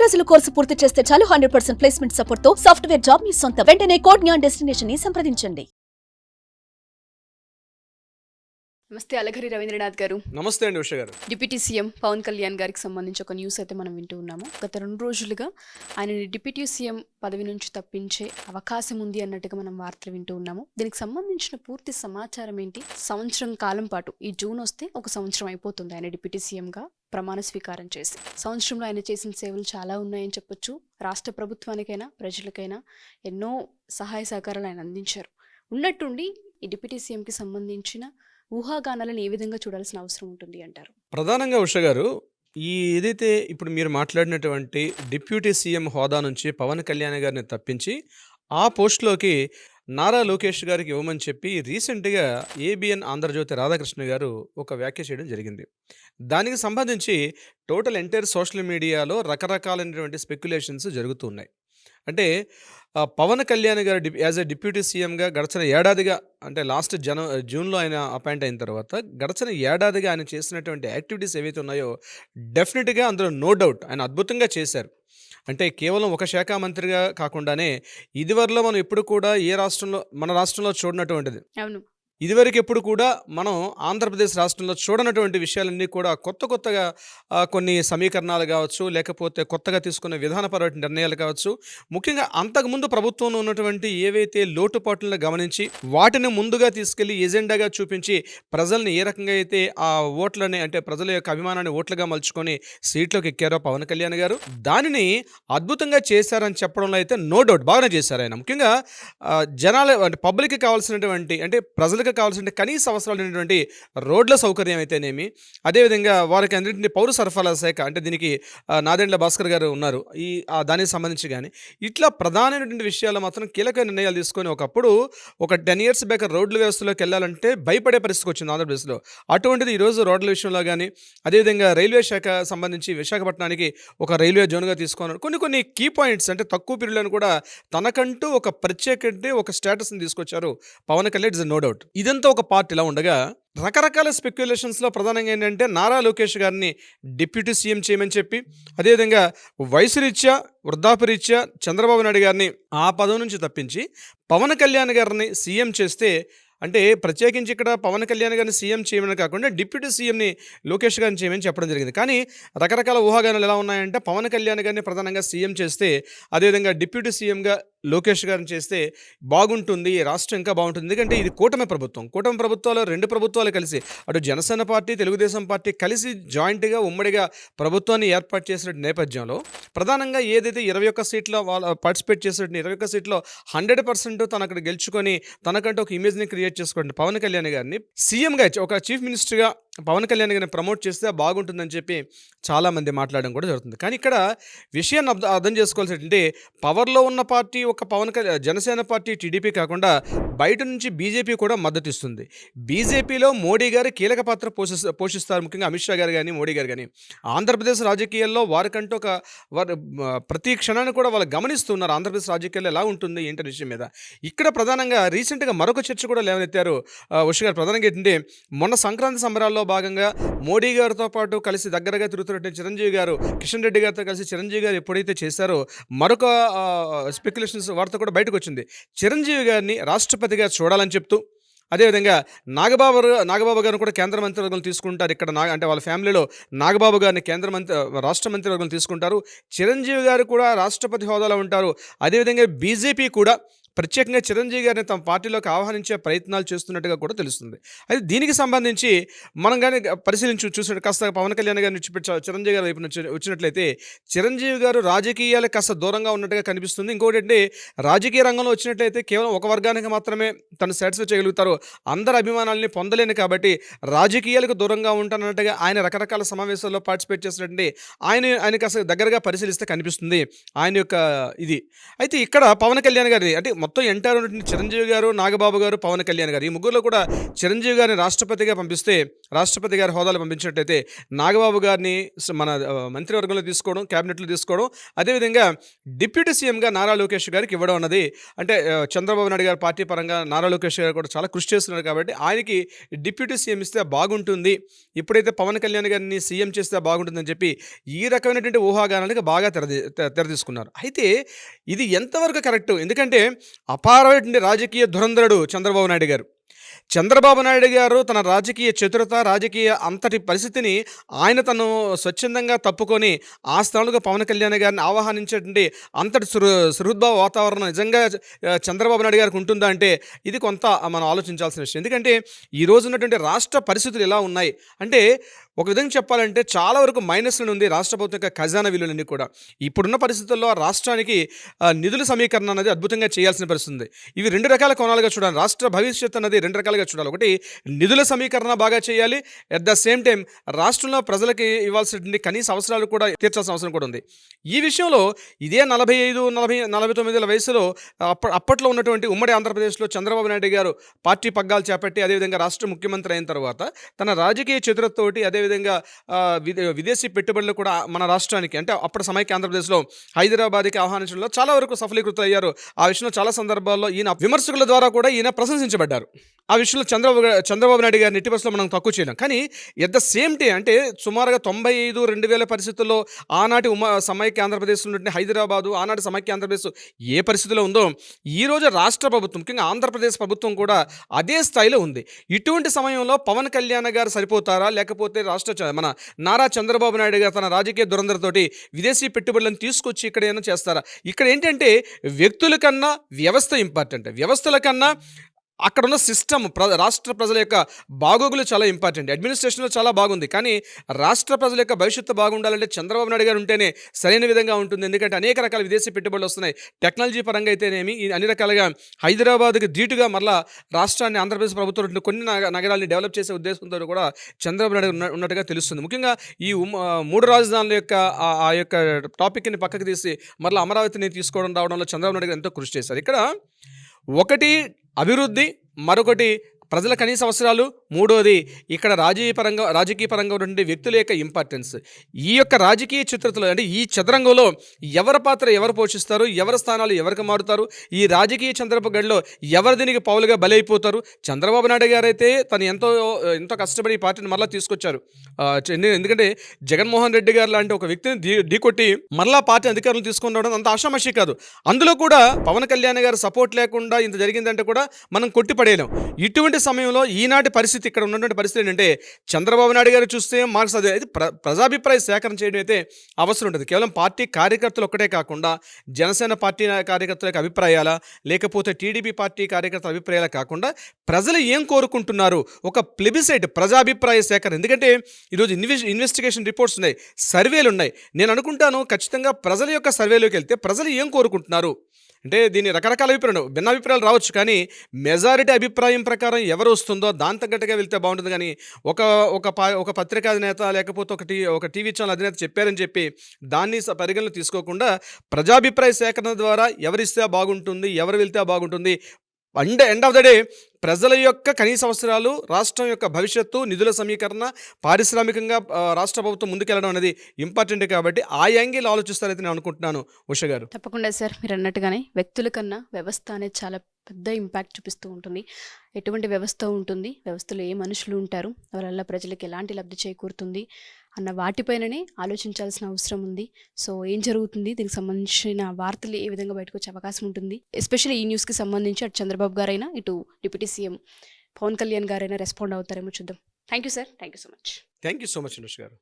రోజుల కోర్సు పూర్తి చేస్తే చాలు 100% ప్లేస్మెంట్ సపోర్ట్ తో సాఫ్ట్వేర్ జాబ్ మీ సొంతం. వెంటనే కోడ్ జ్ఞాన్ డెస్టినేషన్ ని సంప్రదించండి. నమస్తే అలఘరి రవీంద్రనాథ్ గారు. నమస్తే అండి ఉష గారు. డిప్యూటీ సీఎం పవన్ కళ్యాణ్ గారికి సంబంధించి ఒక న్యూస్ అయితే మనం వింటూ ఉన్నాము. గత 2 రోజులుగా ఆయనని డిప్యూటీ సీఎం పదవి నుంచి తప్పించే అవకాశం ఉంది అన్నట్టుగా మనం వార్తలు వింటూ ఉన్నాము. దీనికి సంబంధించిన పూర్తి సమాచారం ఏంటి? సంవత్సరం కాలం పాటు, ఈ జూన్ వస్తే 1 సంవత్సరం అయిపోతుంది ఆయన డిప్యూటీ సీఎంగా ప్రమాణ స్వీకారం చేసి. సంవత్సరంలో ఆయన చేసిన సేవలు చాలా ఉన్నాయని చెప్పొచ్చు. రాష్ట్ర ప్రభుత్వానికైనా ప్రజలకైనా ఎన్నో సహాయ సహకారాలు ఆయన అందించారు. ఉన్నట్టుండి ఈ డిప్యూటీ సీఎంకి సంబంధించిన ఊహాగానాలను ఏ విధంగా చూడాల్సిన అవసరం ఉంటుంది అంటారు? ప్రధానంగా ఉష గారు, ఏదైతే ఇప్పుడు మీరు మాట్లాడినటువంటి డిప్యూటీ సీఎం హోదా నుంచి పవన్ కళ్యాణ్ గారిని తప్పించి ఆ పోస్టులోకి నారా లోకేష్ గారికి ఇవ్వమని చెప్పి రీసెంట్గా ఏబిఎన్ ఆంధ్రజ్యోతి రాధాకృష్ణ గారు ఒక వ్యాఖ్య చేయడం జరిగింది. దానికి సంబంధించి టోటల్ ఎంటైర్ సోషల్ మీడియాలో రకరకాలైనటువంటి స్పెక్యులేషన్స్ జరుగుతూ ఉన్నాయి. అంటే పవన్ కళ్యాణ్ గారు యాజ్ ఎ డిప్యూటీ సీఎంగా గడిచిన ఏడాదిగా, అంటే లాస్ట్ జూన్లో ఆయన అపాయింట్ అయిన తర్వాత గడిచిన ఏడాదిగా ఆయన చేసినటువంటి యాక్టివిటీస్ ఏవైతే ఉన్నాయో డెఫినెట్గా అందులో నో డౌట్ ఆయన అద్భుతంగా చేశారు. అంటే కేవలం ఒక శాఖ మంత్రిగా కాకుండానే ఇదివరలో మనం ఎప్పుడు కూడా మన రాష్ట్రంలో చూడనటువంటిది, అవును, ఇదివరకు ఎప్పుడు కూడా మనం ఆంధ్రప్రదేశ్ రాష్ట్రంలో చూడనటువంటి విషయాలన్నీ కూడా కొత్తగా కొన్ని సమీకరణాలు కావచ్చు, లేకపోతే కొత్తగా తీసుకున్న విధానపరమైన నిర్ణయాలు కావచ్చు, ముఖ్యంగా అంతకుముందు ప్రభుత్వంలో ఉన్నటువంటి ఏవైతే లోటుపాట్లను గమనించి వాటిని ముందుగా తీసుకెళ్లి ఎజెండాగా చూపించి ప్రజల్ని ఏ రకంగా అయితే ఆ ఓట్లని, అంటే ప్రజల యొక్క అభిమానాన్ని ఓట్లుగా మలుచుకొని సీట్లోకి ఎక్కారో పవన్ కళ్యాణ్ గారు, దానిని అద్భుతంగా చేశారని చెప్పడంలో అయితే నో డౌట్ బాగానే చేశారు ఆయన. ముఖ్యంగా జనాల, అంటే పబ్లిక్కి కావాల్సినటువంటి, అంటే ప్రజలకు కావాల్సిన కనీస అవసరాలైనటువంటి రోడ్ల సౌకర్యం అయితేనేమి, అదేవిధంగా వారికి అన్నింటినీ పౌర సరఫరాల శాఖ, అంటే దీనికి నాదెండ్ల భాస్కర్ గారు ఉన్నారు, దానికి సంబంధించి కానీ ఇట్లా ప్రధానమైనటువంటి విషయాలు మాత్రం కీలక నిర్ణయాలు తీసుకొని ఒకప్పుడు ఒక 10 years బ్యాక్ రోడ్ల వ్యవస్థలోకి వెళ్ళాలంటే భయపడే పరిస్థితికి వచ్చింది ఆంధ్రప్రదేశ్లో. అటువంటిది ఈరోజు రోడ్ల విషయంలో కానీ, అదేవిధంగా రైల్వే శాఖ సంబంధించి విశాఖపట్నానికి ఒక రైల్వే జోన్గా తీసుకున్నారు. కొన్ని కీ పాయింట్స్, అంటే తక్కువ పీరియడ్లను కూడా తనకంటూ ఒక ఒక స్టేటస్ని తీసుకొచ్చారు Pawan Kalyan. Is no doubt. ఇదంతా ఒక పార్ట్ ఇలా ఉండగా రకరకాల స్పెక్యులేషన్స్లో ప్రధానంగా ఏంటంటే నారా లోకేష్ గారిని డిప్యూటీ సీఎం చేయమని చెప్పి, అదేవిధంగా వయసు రీత్యా, వృద్ధాప్యరీత్యా చంద్రబాబు నాయుడు గారిని ఆ పదవి నుంచి తప్పించి పవన్ కళ్యాణ్ గారిని సీఎం చేస్తే, అంటే ప్రత్యేకించి ఇక్కడ పవన్ కళ్యాణ్ గారిని సీఎం చేయమని కాకుండా డిప్యూటీ సీఎంని లోకేష్ గారిని చేయమని చెప్పడం జరిగింది. కానీ రకరకాల ఊహాగానాలు ఎలా ఉన్నాయంటే పవన్ కళ్యాణ్ గారిని ప్రధానంగా సీఎం చేస్తే, అదేవిధంగా డిప్యూటీ సీఎంగా లోకేష్ గారిని చేస్తే బాగుంటుంది, రాష్ట్రం ఇంకా బాగుంటుంది. ఎందుకంటే ఇది కూటమి ప్రభుత్వాలు 2 ప్రభుత్వాలు కలిసి, అటు జనసేన పార్టీ, తెలుగుదేశం పార్టీ కలిసి జాయింట్గా ఉమ్మడిగా ప్రభుత్వాన్ని ఏర్పాటు చేసిన నేపథ్యంలో ప్రధానంగా ఏదైతే 21 సీట్లో వాళ్ళు పార్టిసిపేట్ చేసిన 21 సీట్లో 100% తను అక్కడ గెలుచుకొని తనకంటే ఒక ఇమేజ్ని క్రియేట్ చేసుకోండి పవన్ కళ్యాణ్ గారిని సీఎంగా, ఒక చీఫ్ మినిస్టర్గా పవన్ కళ్యాణ్ గారిని ప్రమోట్ చేస్తే బాగుంటుందని చెప్పి చాలామంది మాట్లాడడం కూడా జరుగుతుంది. కానీ ఇక్కడ విషయాన్ని అర్థం చేసుకోవాల్సి ఏంటంటే, పవర్లో ఉన్న పార్టీ ఒక జనసేన పార్టీ, టీడీపీ కాకుండా బయట నుంచి బీజేపీ కూడా మద్దతు ఇస్తుంది. బీజేపీలో మోడీ గారు కీలక పాత్ర పోషిస్తారు, ముఖ్యంగా అమిత్ షా గారు కానీ మోడీ గారు కానీ. ఆంధ్రప్రదేశ్ రాజకీయాల్లో వారికంటూ ప్రతి క్షణాన్ని కూడా వాళ్ళు గమనిస్తున్నారు ఆంధ్రప్రదేశ్ రాజకీయాల్లో ఎలా ఉంటుంది ఏంటనే విషయం మీద. ఇక్కడ ప్రధానంగా రీసెంట్గా మరొక చర్చ కూడా లేవనెత్తారు ఉష గారు. ప్రధానంగా ఏంటంటే, మొన్న సంక్రాంతి సంబరాల్లో భాగంగా మోడీ గారితో పాటు కలిసి దగ్గరగా తిరుగుతున్నటువంటి చిరంజీవి గారు, కిషన్ రెడ్డి గారితో కలిసి చిరంజీవి గారు ఎప్పుడైతే చేశారో మరొక స్పెక్యులేషన్స్ వార్త కూడా బయటకు వచ్చింది. చిరంజీవి గారిని రాష్ట్రపతిగా చూడాలని చెప్తూ, అదేవిధంగా నాగబాబు గారిని కూడా కేంద్ర మంత్రివర్గం తీసుకుంటారు. ఇక్కడ అంటే వాళ్ళ ఫ్యామిలీలో నాగబాబు గారిని రాష్ట్ర మంత్రివర్గం తీసుకుంటారు. చిరంజీవి గారు కూడా రాష్ట్రపతి హోదాలో ఉంటారు. అదేవిధంగా బీజేపీ కూడా ప్రత్యేకంగా చిరంజీవి గారిని తమ పార్టీలోకి ఆహ్వానించే ప్రయత్నాలు చేస్తున్నట్టుగా కూడా తెలుస్తుంది. అయితే దీనికి సంబంధించి మనం కానీ చూసినట్టు కాస్త పవన్ కళ్యాణ్ గారిని చిరంజీవి గారి వైపు నుంచి వచ్చినట్లయితే, చిరంజీవి గారు రాజకీయాలకు కాస్త దూరంగా ఉన్నట్టుగా కనిపిస్తుంది. ఇంకోటి అంటే, రాజకీయ రంగంలో వచ్చినట్లయితే కేవలం ఒక వర్గానికి మాత్రమే తను సాటిస్ఫై చేయగలుగుతారు, అందరి అభిమానాలని పొందలేను, కాబట్టి రాజకీయాలకు దూరంగా ఉంటానన్నట్టుగా ఆయన రకరకాల సమావేశాల్లో పార్టిసిపేట్ చేసినట్టు ఆయన కాస్త దగ్గరగా పరిశీలిస్తే కనిపిస్తుంది ఆయన యొక్క ఇది. అయితే ఇక్కడ పవన్ కళ్యాణ్ గారి, అంటే మొత్తం ఎన్టీఆర్ ఉన్నటువంటి చిరంజీవి గారు, నాగబాబు గారు, పవన్ కళ్యాణ్ గారు, ఈ ముగ్గురులో కూడా చిరంజీవి గారిని రాష్ట్రపతిగా పంపిస్తే, రాష్ట్రపతి గారి హోదాలో పంపించినట్టయితే నాగబాబు గారిని మన మంత్రివర్గంలో తీసుకోవడం, క్యాబినెట్లో తీసుకోవడం, అదేవిధంగా డిప్యూటీ సీఎంగా నారా లోకేష్ గారికి ఇవ్వడం అన్నది అంటే చంద్రబాబు నాయుడు గారి పార్టీ పరంగా నారా లోకేష్ గారు కూడా చాలా కృషి చేస్తున్నారు కాబట్టి ఆయనకి డిప్యూటీ సీఎం ఇస్తే బాగుంటుంది, ఇప్పుడైతే పవన్ కళ్యాణ్ గారిని సీఎం చేస్తే బాగుంటుందని చెప్పి ఈ రకమైనటువంటి ఊహాగానాలకు బాగా తెరదీసుకున్నారు. అయితే ఇది ఎంతవరకు కరెక్ట్? ఎందుకంటే అపారమైనటువంటి రాజకీయ ధురంధరుడు చంద్రబాబు నాయుడు గారు. చంద్రబాబు నాయుడు గారు తన రాజకీయ చతురత, రాజకీయ అంతటి పరిస్థితిని ఆయన తను స్వచ్ఛందంగా తప్పుకొని ఆ స్థానంలో పవన్ కళ్యాణ్ గారిని ఆహ్వానించేటువంటి అంతటి సుహృద్భావ వాతావరణం నిజంగా చంద్రబాబు నాయుడు గారికి ఉంటుందా అంటే ఇది కొంత మనం ఆలోచించాల్సిన విషయం. ఎందుకంటే ఈ రోజు ఉన్నటువంటి రాష్ట్ర పరిస్థితులు ఎలా ఉన్నాయి అంటే, ఒక విధంగా చెప్పాలంటే చాలా వరకు మైనస్లో ఉంది రాష్ట్ర ప్రభుత్వం యొక్క ఖజానా విలువలన్నీ కూడా. ఇప్పుడున్న పరిస్థితుల్లో రాష్ట్రానికి నిధుల సమీకరణ అనేది అద్భుతంగా చేయాల్సిన పరిస్థితి ఉంది. ఇవి రెండు రకాల కోణాలుగా చూడాలి. రాష్ట్ర భవిష్యత్తు అనేది రెండు రకాలుగా చూడాలి. ఒకటి, నిధుల సమీకరణ బాగా చేయాలి, అట్ ద సేమ్ టైం రాష్ట్రంలో ప్రజలకి ఇవ్వాల్సినటువంటి కనీస అవసరాలు కూడా తీర్చాల్సిన అవసరం కూడా ఉంది. ఈ విషయంలో ఇదే 45-49 వయసులో అప్పట్లో ఉన్నటువంటి ఉమ్మడి ఆంధ్రప్రదేశ్లో చంద్రబాబు నాయుడు గారు పార్టీ పగ్గాలు చేపట్టి అదేవిధంగా రాష్ట్ర ముఖ్యమంత్రి అయిన తర్వాత తన రాజకీయ చతురతతోటి అదేవిధంగా విదేశీ పెట్టుబడులు కూడా మన రాష్ట్రానికి అంటే అప్పుడు సమైక్య ఆంధ్రప్రదేశ్లో హైదరాబాద్కి ఆహ్వానించడంలో చాలా వరకు సఫలీకృతం అయ్యారు. ఆ విషయంలో చాలా సందర్భాల్లో ఈయన విమర్శకుల ద్వారా కూడా ఈయన ప్రశంసించబడ్డారు. ఆ విషయంలో చంద్రబాబు నాయుడు గారిని ఎట్టి పరిస్థితుల్లో మనం తక్కువ చేయలేం. కానీ ఎట్ ద సేమ్ డే అంటే సుమారుగా 95-2000 పరిస్థితుల్లో ఆనాటి సమైక్య ఆంధ్రప్రదేశ్లో ఉన్నటువంటి హైదరాబాదు, ఆనాటి సమైక్య ఆంధ్రప్రదేశ్ ఏ పరిస్థితిలో ఉందో ఈరోజు రాష్ట్ర ప్రభుత్వం ముఖ్యంగా ఆంధ్రప్రదేశ్ ప్రభుత్వం కూడా అదే స్థాయిలో ఉంది. ఇటువంటి సమయంలో పవన్ కళ్యాణ్ గారు సరిపోతారా, లేకపోతే మన నారా చంద్రబాబు నాయుడు గారు తన రాజకీయ దురంధరతోటి విదేశీ పెట్టుబడులను తీసుకొచ్చి ఇక్కడ ఏమైనా చేస్తారా? ఇక్కడ ఏంటంటే వ్యక్తుల కన్నా వ్యవస్థ ఇంపార్టెంట్. వ్యవస్థల కన్నా అక్కడున్న సిస్టమ్ రాష్ట్ర ప్రజల యొక్క బాగోగులు చాలా ఇంపార్టెంట్. అడ్మినిస్ట్రేషన్లో చాలా బాగుంది, కానీ రాష్ట్ర ప్రజల యొక్క భవిష్యత్తు బాగుండాలంటే చంద్రబాబు నాయుడు గారు ఉంటేనే సరైన విధంగా ఉంటుంది. ఎందుకంటే అనేక రకాల విదేశీ పెట్టుబడులు వస్తున్నాయి. టెక్నాలజీ పరంగా అయితేనేమి అన్ని రకాలుగా హైదరాబాద్కి ధీటుగా మళ్ళా రాష్ట్రాన్ని ఆంధ్రప్రదేశ్ ప్రభుత్వం కొన్ని నగరాల్ని డెవలప్ చేసే ఉద్దేశంతో కూడా చంద్రబాబు నాయుడు ఉన్నట్టుగా తెలుస్తుంది. ముఖ్యంగా ఈ 3 రాజధానుల యొక్క ఆ యొక్క టాపిక్ని పక్కకు తీసి మళ్ళీ అమరావతిని తీసుకోవడం రావడంలో చంద్రబాబు నాయుడు గారు ఎంతో కృషి చేశారు. ఇక్కడ ఒకటి అభివృద్ధి, మరొకటి ప్రజల కనీస అవసరాలు, మూడోది ఇక్కడ రాజకీయ పరంగా ఉన్నటువంటి వ్యక్తుల యొక్క ఇంపార్టెన్స్. ఈ యొక్క రాజకీయ చిత్రతలో అంటే ఈ చదరంగంలో ఎవరి పాత్ర ఎవరు పోషిస్తారు, ఎవరి స్థానాలు ఎవరికి మారుతారు, ఈ రాజకీయ చంద్రపగడ్లో ఎవరు దీనికి పౌలుగా బలైపోతారు. చంద్రబాబు నాయుడు గారు అయితే తను ఎంతో కష్టపడి ఈ పార్టీని మరలా తీసుకొచ్చారు. ఎందుకంటే జగన్మోహన్ రెడ్డి గారు లాంటి ఒక వ్యక్తిని ఢీకొట్టి మరలా పార్టీ అధికారులు తీసుకొని రావడం అంత ఆషామాషి కాదు. అందులో కూడా పవన్ కళ్యాణ్ గారు సపోర్ట్ లేకుండా ఇంత జరిగిందంటే కూడా మనం కొట్టిపడేయలేం. ఇటువంటి సమయంలో ఈనాటి పరిస్థితి, ఇక్కడ ఉన్నటువంటి పరిస్థితి ఏంటంటే చంద్రబాబు నాయుడు గారు చూస్తే మార్క్స్ అదే ప్రజాభిప్రాయ సేకరణ చేయడం అయితే అవసరం ఉంటుంది. కేవలం పార్టీ కార్యకర్తలు ఒక్కటే కాకుండా జనసేన పార్టీ కార్యకర్తల యొక్క అభిప్రాయాల, లేకపోతే టీడీపీ పార్టీ కార్యకర్తల అభిప్రాయాలు కాకుండా ప్రజలు ఏం కోరుకుంటున్నారు, ఒక ప్లెబిసైట్ ప్రజాభిప్రాయ సేకరణ. ఎందుకంటే ఈరోజు ఇన్వెస్టిగేషన్ రిపోర్ట్స్ ఉన్నాయి, సర్వేలు ఉన్నాయి. నేను అనుకుంటాను ఖచ్చితంగా ప్రజల యొక్క సర్వేలోకి వెళ్తే ప్రజలు ఏం కోరుకుంటున్నారు అంటే దీన్ని రకరకాల భిన్నాభిప్రాయాలు రావచ్చు, కానీ మెజారిటీ అభిప్రాయం ప్రకారం ఎవరు వస్తుందో దాని తగ్గట్టుగా వెళ్తే బాగుంటుంది. కానీ ఒక పత్రికా అధినేత లేకపోతే ఒక టీవీ ఛానల్ అధినేత చెప్పారని చెప్పి దాన్ని పరిగణలో తీసుకోకుండా ప్రజాభిప్రాయ సేకరణ ద్వారా ఎవరిస్తే బాగుంటుంది, ఎవరు వెళ్తే బాగుంటుంది, ఎండ్ ఆఫ్ ద డే ప్రజల యొక్క కనీస అవసరాలు, రాష్ట్రం యొక్క భవిష్యత్తు, నిధుల సమీకరణ, పారిశ్రామికంగా రాష్ట్ర ప్రభుత్వం ముందుకెళ్ళడం అనేది ఇంపార్టెంట్. కాబట్టి ఆ యాంగిల్ ఆలోచిస్తారైతే నేను అనుకుంటున్నాను. ఉష గారు, తప్పకుండా సార్, మీరు అన్నట్టుగానే వ్యక్తుల కన్నా వ్యవస్థ అనేది చాలా పెద్ద ఇంపాక్ట్ చూపిస్తూ ఉంటుంది. ఎటువంటి వ్యవస్థ ఉంటుంది, వ్యవస్థలో ఏ మనుషులు ఉంటారు, వాళ్ళ వల్ల ప్రజలకు ఎలాంటి లబ్ధి చేకూరుతుంది అన్న వాటిపైననే ఆలోచించాల్సిన అవసరం ఉంది. సో ఏం జరుగుతుంది, దీనికి సంబంధించిన వార్తలు ఏ విధంగా బయటకు వచ్చే అవకాశం ఉంటుంది, ఎస్పెషల్లీ ఈ న్యూస్కి సంబంధించి అటు చంద్రబాబు గారైనా ఇటు డిప్యూటీ సీఎం పవన్ కళ్యాణ్ గారైనా రెస్పాండ్ అవుతారేమో చూద్దాం. Thank you sir, thank you so much. Thank you so much Anush గారు.